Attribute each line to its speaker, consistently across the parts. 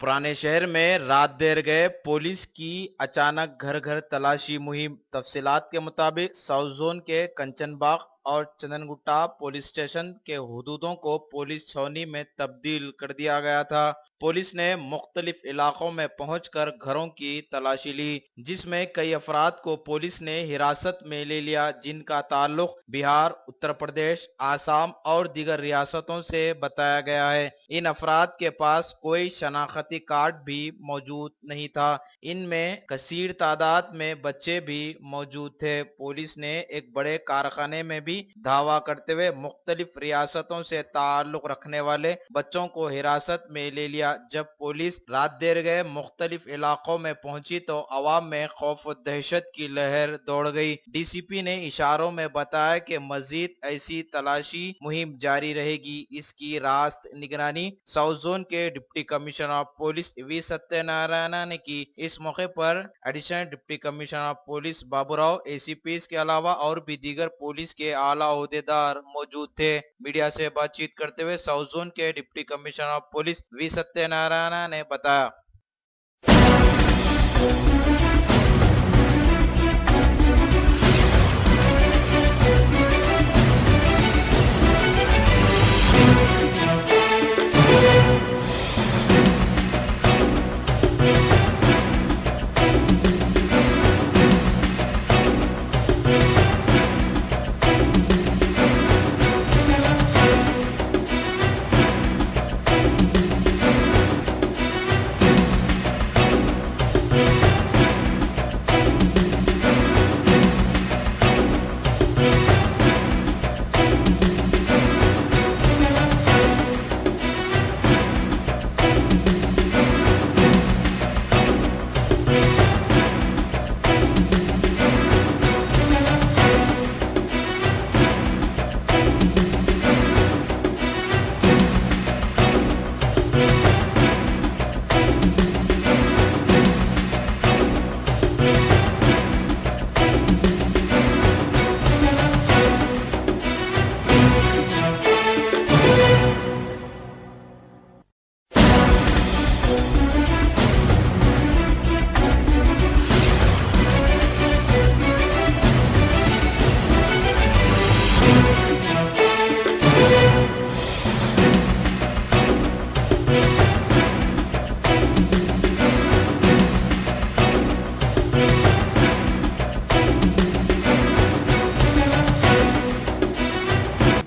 Speaker 1: पुराने शहर में रात देर गए पुलिस की अचानक घर घर तलाशी मुहिम। तफसीलात के मुताबिक साउथ जोन के कंचनबाग और चंदनगुट्टा पुलिस स्टेशन के हुदूदों को पुलिस छावनी में तब्दील कर दिया गया था। पुलिस ने मुख्तलिफ इलाकों में पहुंचकर घरों की तलाशी ली, जिसमें कई अफराद को पुलिस ने हिरासत में ले लिया, जिनका ताल्लुक बिहार, उत्तर प्रदेश, आसाम और दीगर रियासतों से बताया गया है। इन अफराद के पास कोई शनाख्ती कार्ड भी मौजूद नहीं था। इनमें कसीर तादाद में बच्चे भी मौजूद थे। पुलिस ने एक बड़े कारखाने में भी धावा करते हुए मुख्तलिफ रियासतों से ताल्लुक रखने वाले बच्चों को हिरासत में ले लिया। जब पुलिस रात देर गए मुख्तलिफ इलाकों में पहुंची तो अवाम में खौफ और दहशत की लहर दौड़ गई। डीसीपी ने इशारों में बताया कि मजीद ऐसी तलाशी मुहिम जारी रहेगी। इसकी रास्त निगरानी साउथ जोन के deputy commissioner of police V Satyanarayana ने की। इस मौके पर additional deputy commissioner of police Baburao, ACP के अलावा और भी दीगर पुलिस के आला ओहदेदार मौजूद थे। मीडिया से बातचीत करते हुए साउथ जोन के deputy commissioner of police V Satyanarayana ने बताया।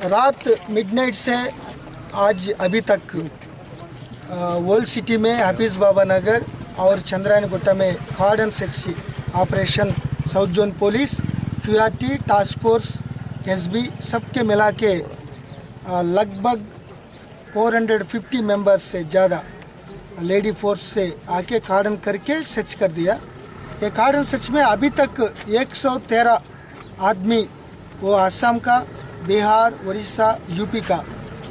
Speaker 2: रात मिडनाइट से आज अभी तक वर्ल्ड सिटी में हफीज़ बाबा नगर और चंद्रायन गुट्टा में कार्डन search operation south zone police, QRT, task force, SB सबके मिला के लगभग 450 मेंबर्स से ज़्यादा लेडी फोर्स से आके कार्डन करके सर्च कर दिया। ये कार्डन सर्च में अभी तक 113 आदमी, वो असम का, बिहार, उड़ीसा, यूपी का,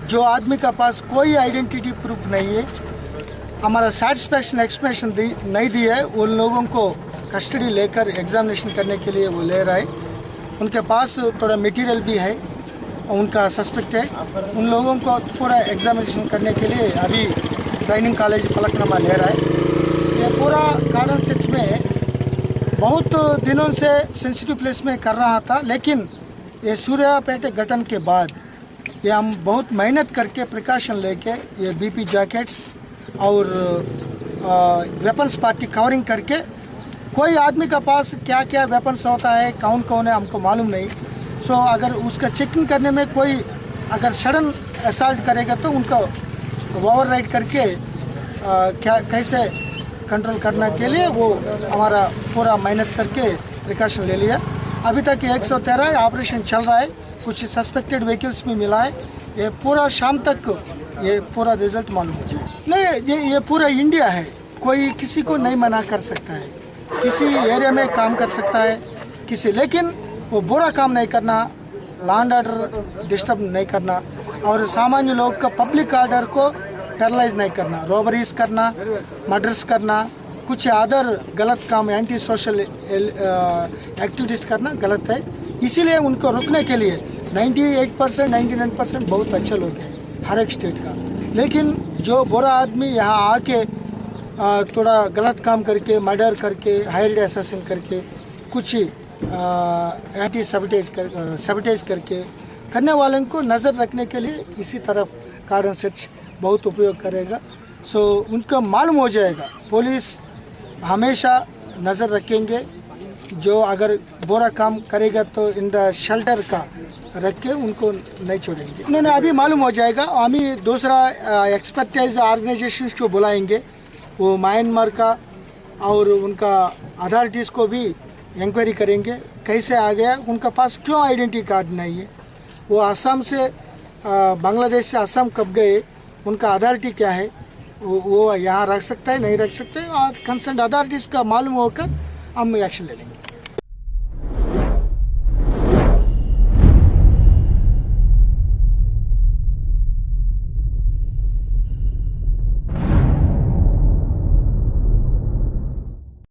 Speaker 2: जो आदमी का पास कोई आइडेंटिटी प्रूफ नहीं है, हमारा सेटिस्फैक्शन एक्सप्लेनेशन नहीं दी है, उन लोगों को कस्टडी लेकर एग्जामिनेशन करने के लिए वो ले रहा है। उनके पास थोड़ा मटेरियल भी है, उनका सस्पेक्ट है। उन लोगों को पूरा एग्जामिनेशन करने के लिए अभी ट्रेनिंग कॉलेज फलकनुमा ले रहा है। ये पूरा कार्डन सर्च में बहुत दिनों से सेंसिटिव प्लेस में कर रहा था, लेकिन ये सूर्यापेट घटना के बाद ये हम बहुत मेहनत करके प्रिकॉशन लेके ये बीपी जैकेट्स और वेपन्स पार्टी कवरिंग करके, कोई आदमी का पास क्या क्या वेपन्स होता है, कौन कौन है, हमको मालूम नहीं। सो अगर उसका चेकिंग करने में कोई अगर सडन असल्ट करेगा तो उनको ओवर राइड करके क्या कैसे कंट्रोल करने के लिए वो हमारा पूरा मेहनत करके प्रिकॉशन ले लिया। अभी तक 113 ऑपरेशन चल रहा है, कुछ सस्पेक्टेड व्हीकल्स भी मिला है। ये पूरा शाम तक ये पूरा रिजल्ट मालूम हो जाए। नहीं, ये पूरा इंडिया है, कोई किसी को नहीं मना कर सकता है, किसी एरिया में काम कर सकता है किसी, लेकिन वो बुरा काम नहीं करना, लॉ एंड ऑर्डर डिस्टर्ब नहीं करना और सामान्य लोग का पब्लिक ऑर्डर को पैरालाइज नहीं करना, रॉबरीज करना, मर्डर्स करना, कुछ अदर गलत काम, एंटी सोशल एक्टिविटीज़ करना गलत है। इसीलिए उनको रोकने के लिए 98%, 99% बहुत अच्छे लोग हैं हर एक स्टेट का, लेकिन जो बुरा आदमी यहाँ आके थोड़ा गलत काम करके, मर्डर करके, हायर्ड असैसिन करके, कुछ एंटी सबटेज करके करने वालों को नज़र रखने के लिए इसी तरफ कार्डन सर्च बहुत उपयोग करेगा। सो उनको मालूम हो जाएगा, पुलिस हमेशा नज़र रखेंगे, जो अगर बुरा काम करेगा तो इन द शेल्टर का रख के उनको नहीं छोड़ेंगे। उन्होंने अभी मालूम हो जाएगा, हम ही दूसरा एक्सपर्टाइज ऑर्गेनाइजेशंस को बुलाएंगे, वो म्यांमार का और उनका अथॉरिटीज़ को भी इंक्वायरी करेंगे, कैसे आ गया, उनका पास क्यों आइडेंटिटी कार्ड नहीं है, वो असम से बांग्लादेश से असम कब गए, उनका अथॉरिटी क्या है, वो यहाँ रख सकता है नहीं रख सकते, और कंसर्न अथॉरिटीज़ का मालूम होकर हम एक्शन ले लेंगे।